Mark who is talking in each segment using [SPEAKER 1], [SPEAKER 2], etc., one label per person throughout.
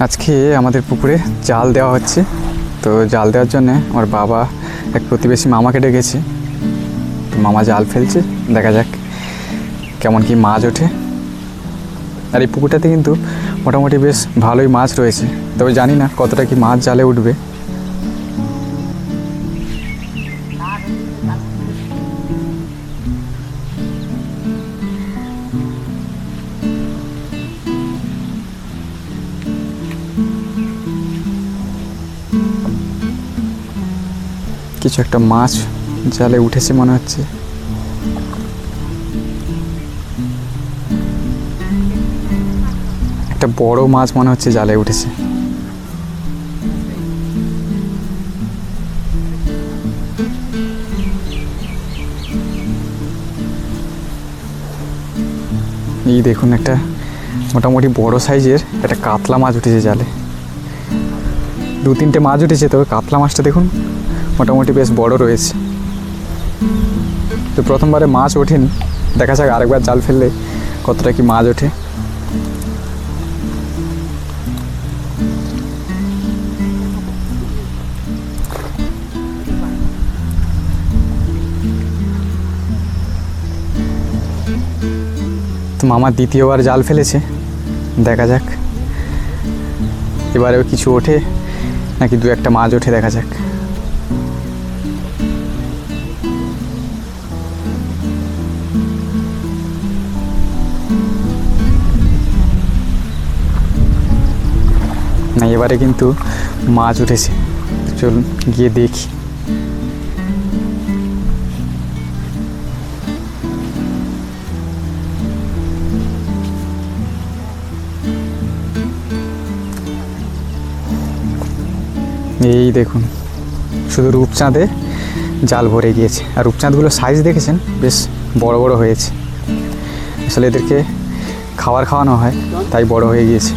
[SPEAKER 1] আজকে আমাদের পুকুরে জাল দেওয়া হচ্ছে। তো জাল দেওয়ার জন্য আমার বাবা এক প্রতিবেশী মামাকে ডেকেছে। তো মামা জাল ফেলছে, দেখা যাক কেমন কি মাছ ওঠে। আর এই পুকুরটাতে কিন্তু মোটামুটি বেশ ভালোই মাছ রয়েছে, তবে জানি না কতটা কি মাছ জালে উঠবে। কিছু একটা মাছ জালে উঠেছে মনে হচ্ছে। একটা বড় মাছ মনে হচ্ছে জালে উঠেছে। এই দেখুন, একটা মোটামুটি বড় সাইজের একটা কাতলা মাছ উঠেছে জালে। 2-3টে মাছ উঠেছে, তবে কাতলা মাছটা দেখুন মোটামুটি বেশ বড় রয়েছে। তো প্রথমবারে মাছ ওঠেনি, দেখা যাক আরেকবার জাল ফেললে কতটা কি মাছ ওঠে। তো মামা দ্বিতীয়বার জাল ফেলেছে, দেখা যাক এবারেও কিছু ওঠে নাকি 2-1টা মাছ ওঠে, দেখা যাক। না, এবারে কিন্তু মাছ উঠেছে, চলুন গিয়ে দেখি। এই দেখুন, শুধু রূপচাঁদে জাল ভরে গিয়েছে। আর রূপচাঁদগুলো সাইজ দেখেছেন, বেশ বড় বড় হয়েছে। আসলে এদেরকে খাওয়ানো হয়, তাই বড় হয়ে গিয়েছে।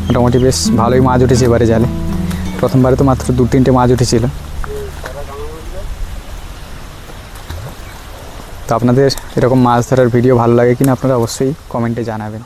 [SPEAKER 1] মোটামুটি বেশ ভালোই মাছ উঠেছে এবারে জালে। প্রথমবারে তো মাত্র 2-3টে মাছ উঠেছিল। তো আপনাদের এরকম মাছ ধরার ভিডিও ভালো লাগে কিনা আপনারা অবশ্যই কমেন্টে জানাবেন।